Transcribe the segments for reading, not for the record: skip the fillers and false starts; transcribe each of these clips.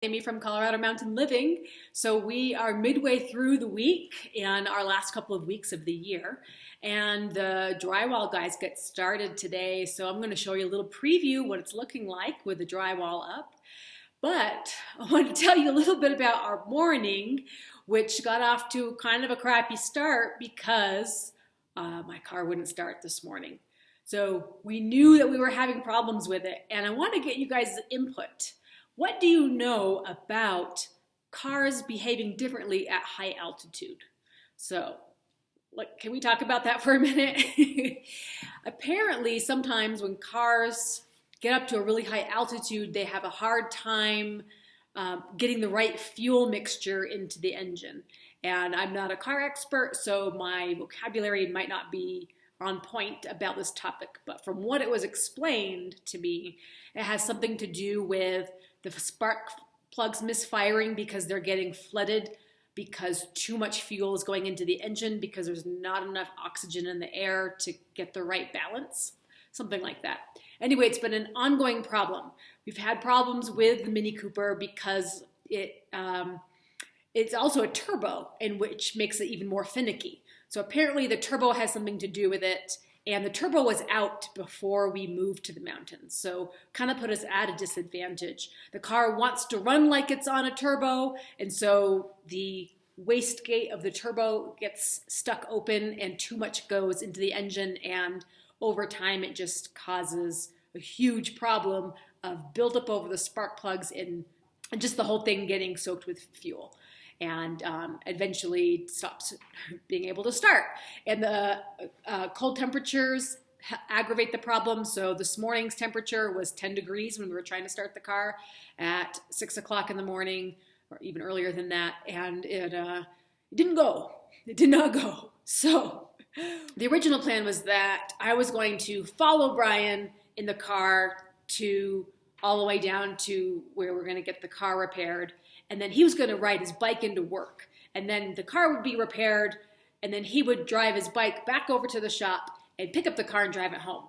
Amy from Colorado Mountain Living. So we are midway through the week and our last couple of weeks of the year. And the drywall guys get started today. So I'm going to show you a little preview what it's looking like with the drywall up. But I want to tell you a little bit about our morning, which got off to kind of a crappy start because my car wouldn't start this morning. So we knew that we were having problems with it, and I want to get you guys' input. What do you know about cars behaving differently at high altitude? So, can we talk about that for a minute? Apparently, sometimes when cars get up to a really high altitude, they have a hard time getting the right fuel mixture into the engine. And I'm not a car expert, so my vocabulary might not be on point about this topic. But from what it was explained to me, it has something to do with the spark plugs misfiring because they're getting flooded because too much fuel is going into the engine because there's not enough oxygen in the air to get the right balance, something like that. Anyway, it's been an ongoing problem. We've had problems with the Mini Cooper because it's also a turbo, and which makes it even more finicky. So apparently the turbo has something to do with it, and the turbo was out before we moved to the mountains, so kind of put us at a disadvantage. The car wants to run like it's on a turbo, and so the wastegate of the turbo gets stuck open and too much goes into the engine, and over time it just causes a huge problem of buildup over the spark plugs and just the whole thing getting soaked with fuel. And eventually stops being able to start. And the cold temperatures aggravate the problem. So this morning's temperature was 10 degrees when we were trying to start the car at 6 o'clock in the morning, or even earlier than that, and it didn't go. It did not go. So the original plan was that I was going to follow Brian in the car to all the way down to where we're going to get the car repaired. And then he was going to ride his bike into work. And then the car would be repaired, and then he would drive his bike back over to the shop and pick up the car and drive it home.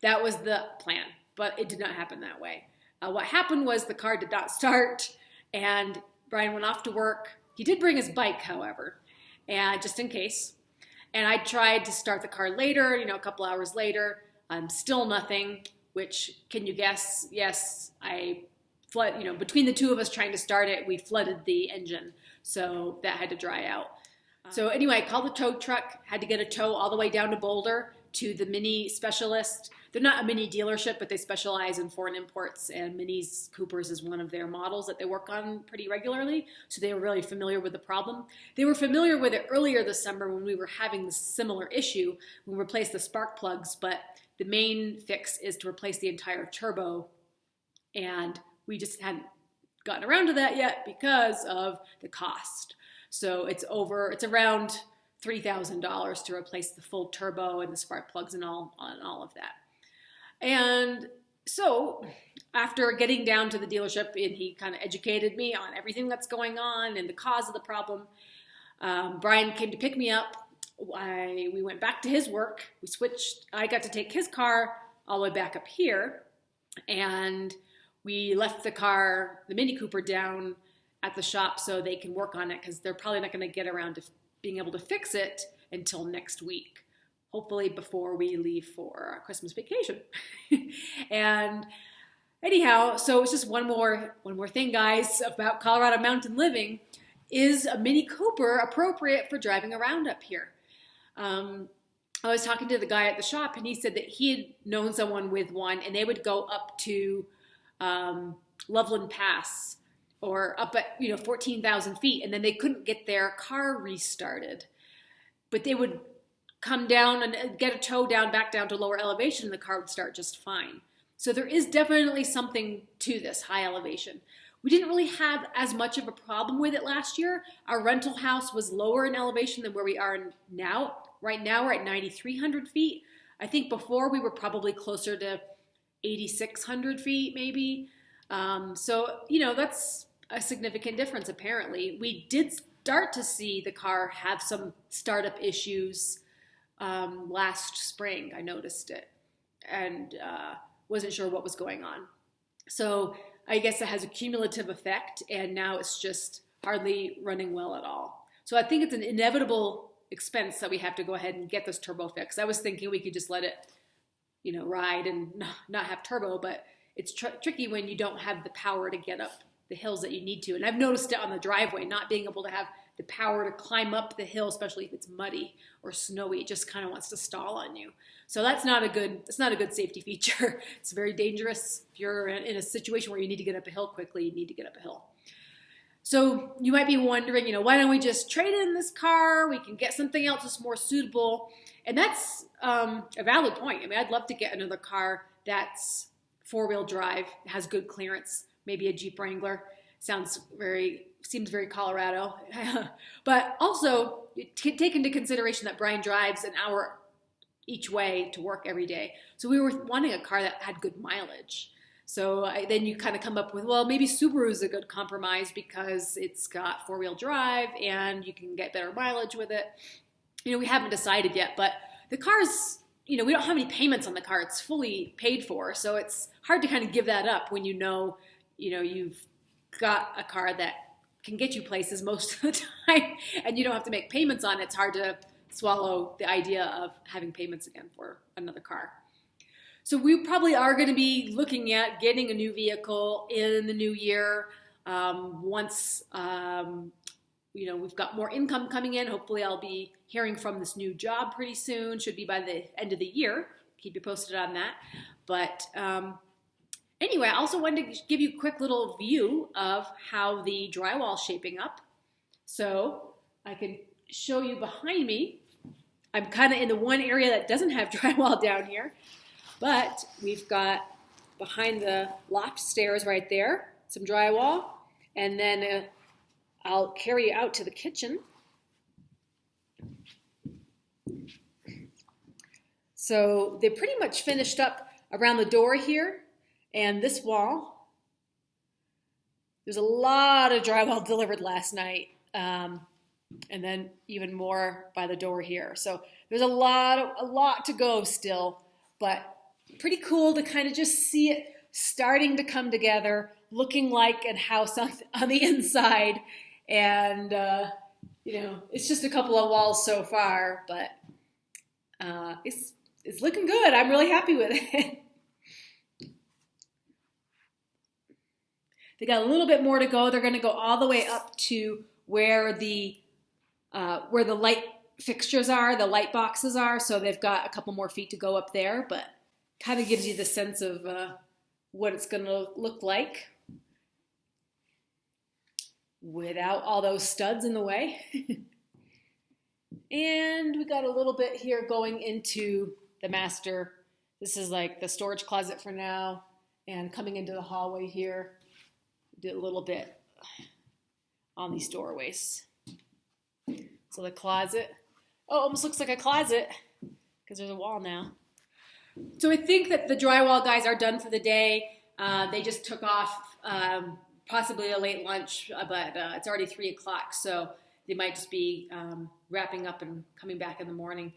That was the plan, but it did not happen that way. What happened was the car did not start, and Brian went off to work. He did bring his bike, however, and just in case. And I tried to start the car later, a couple hours later. Still nothing, which, can you guess? Yes, I flood, between the two of us trying to start it, we flooded the engine. So that had to dry out. So anyway, I called the tow truck, had to get a tow all the way down to Boulder to the Mini specialist. They're not a Mini dealership, but they specialize in foreign imports, and Minis Coopers is one of their models that they work on pretty regularly. So they were really familiar with the problem. They were familiar with it earlier this summer when we were having this similar issue. We replaced the spark plugs, but the main fix is to replace the entire turbo, and we just hadn't gotten around to that yet because of the cost. So it's around $3,000 to replace the full turbo and the spark plugs and all of that. And so after getting down to the dealership, and he kind of educated me on everything that's going on and the cause of the problem, Brian came to pick me up. We went back to his work. We switched. I got to take his car all the way back up here, and we left the car, the Mini Cooper, down at the shop so they can work on it because they're probably not going to get around to being able to fix it until next week, hopefully before we leave for our Christmas vacation. And anyhow, so it's just one more thing, guys, about Colorado Mountain Living. Is a Mini Cooper appropriate for driving around up here? I was talking to the guy at the shop, and he said that he had known someone with one, and they would go up to Loveland Pass or up at 14,000 feet, and then they couldn't get their car restarted, but they would come down and get a tow back down to lower elevation, and the car would start just fine. So there is definitely something to this high elevation. We didn't really have as much of a problem with it last year. Our rental house was lower in elevation than where we are now. Right now we're at 9,300 feet. I think before we were probably closer to 8,600 feet maybe. So, that's a significant difference apparently. We did start to see the car have some startup issues last spring. I noticed it and wasn't sure what was going on. So I guess it has a cumulative effect, and now it's just hardly running well at all. So I think it's an inevitable expense that we have to go ahead and get this turbo fixed. I was thinking we could just let it, ride and not have turbo, but it's tricky when you don't have the power to get up the hills that you need to. And I've noticed it on the driveway, not being able to have the power to climb up the hill, especially if it's muddy or snowy. It just kind of wants to stall on you. So it's not a good safety feature. It's very dangerous. If you're in a situation where you need to get up a hill quickly, you need to get up a hill. So you might be wondering, why don't we just trade in this car? We can get something else that's more suitable. And that's a valid point. I mean, I'd love to get another car that's four-wheel drive, has good clearance, maybe a Jeep Wrangler. Seems very Colorado. But also take into consideration that Brian drives an hour each way to work every day. So we were wanting a car that had good mileage. So then you kind of come up with, well, maybe Subaru is a good compromise because it's got four-wheel drive and you can get better mileage with it. We haven't decided yet, but the car's, we don't have any payments on the car. It's fully paid for. So it's hard to kind of give that up when you've got a car that can get you places most of the time and you don't have to make payments on it. It's hard to swallow the idea of having payments again for another car. So we probably are going to be looking at getting a new vehicle in the new year once we've got more income coming in. Hopefully I'll be hearing from this new job pretty soon. Should be by the end of the year. Keep you posted on that. But anyway, I also wanted to give you a quick little view of how the drywall's shaping up. So I can show you behind me. I'm kind of in the one area that doesn't have drywall down here. But we've got behind the loft stairs right there, some drywall. And then I'll carry you out to the kitchen. So they pretty much finished up around the door here and this wall. There's a lot of drywall delivered last night. And then even more by the door here. So there's a lot to go still, but pretty cool to kind of just see it starting to come together, looking like a house on the inside. And, it's just a couple of walls so far, but it's looking good. I'm really happy with it. They got a little bit more to go. They're going to go all the way up to where the light fixtures are, the light boxes are. So they've got a couple more feet to go up there, but kind of gives you the sense of what it's going to look like without all those studs in the way. And we got a little bit here going into the master. This is like the storage closet for now, and coming into the hallway here. Did a little bit on these doorways. So the closet, almost looks like a closet because there's a wall now. So I think that the drywall guys are done for the day. They just took off possibly a late lunch, but it's already 3 o'clock, so they might just be wrapping up and coming back in the morning.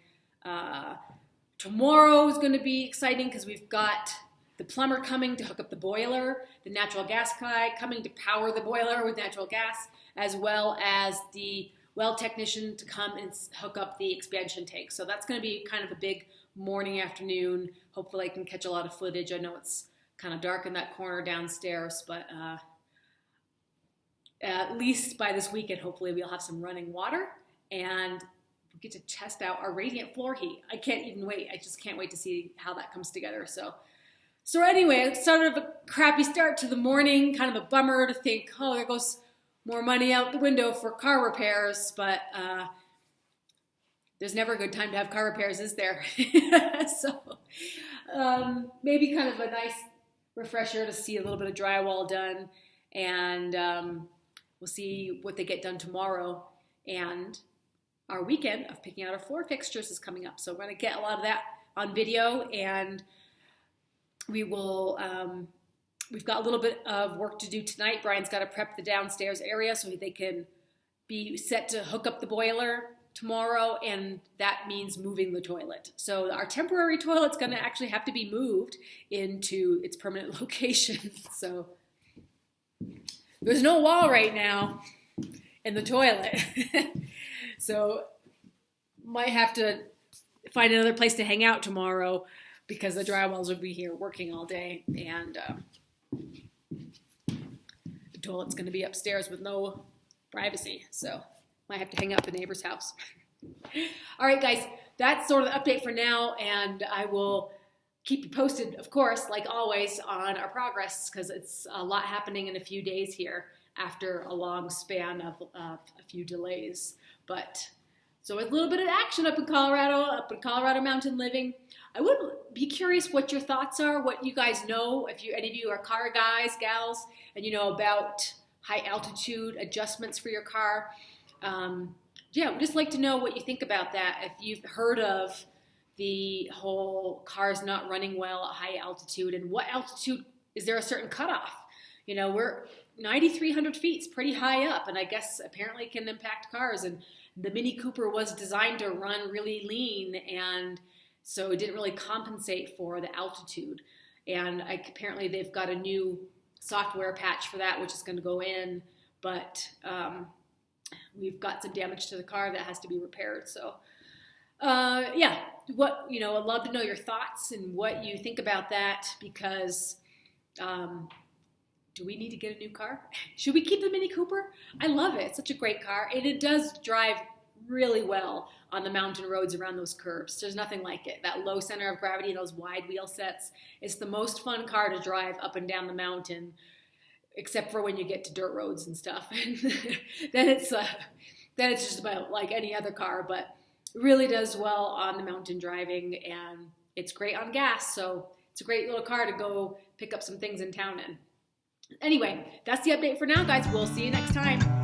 Tomorrow is going to be exciting because we've got the plumber coming to hook up the boiler, the natural gas guy coming to power the boiler with natural gas, as well as the well technician to come and hook up the expansion tank. So that's going to be kind of a big morning, afternoon. Hopefully I can catch a lot of footage. I know it's kind of dark in that corner downstairs, but at least by this weekend, hopefully we'll have some running water and we'll get to test out our radiant floor heat. I can't even wait. I just can't wait to see how that comes together. So anyway, it's sort of a crappy start to the morning, kind of a bummer to think, oh, there goes more money out the window for car repairs, but there's never a good time to have car repairs, is there? So maybe kind of a nice refresher to see a little bit of drywall done, and we'll see what they get done tomorrow. And our weekend of picking out our floor fixtures is coming up, so we're going to get a lot of that on video, and we will, we've got a little bit of work to do tonight. Brian's got to prep the downstairs area so they can be set to hook up the boiler tomorrow, and that means moving the toilet. So our temporary toilet's going to actually have to be moved into its permanent location. So There's no wall right now in the toilet. So might have to find another place to hang out tomorrow because the drywalls will be here working all day, and the toilet's going to be upstairs with no privacy. So might have to hang out at the neighbor's house. All right, guys, that's sort of the update for now, and I will keep you posted, of course, like always, on our progress, because it's a lot happening in a few days here after a long span of a few delays. But so a little bit of action up in Colorado mountain living. I would be curious what your thoughts are, what you guys know, if any of you are car guys, gals, and you know about high altitude adjustments for your car. Yeah, we'd just like to know what you think about that. If you've heard of the whole cars not running well at high altitude, and what altitude, is there a certain cutoff? You know, we're 9,300 feet, is pretty high up, and I guess apparently it can impact cars. And the Mini Cooper was designed to run really lean, and so it didn't really compensate for the altitude. And apparently they've got a new software patch for that, which is going to go in, but we've got some damage to the car that has to be repaired. So yeah, I'd love to know your thoughts and what you think about that, because do we need to get a new car? Should we keep the Mini Cooper? I love it. It's such a great car, and it does drive really well on the mountain roads around those curves. There's nothing like it. That low center of gravity, those wide wheel sets, it's the most fun car to drive up and down the mountain, except for when you get to dirt roads and stuff. then it's just about like any other car, but it really does well on the mountain driving, and it's great on gas, so it's a great little car to go pick up some things in town in. Anyway, that's the update for now, guys. We'll see you next time.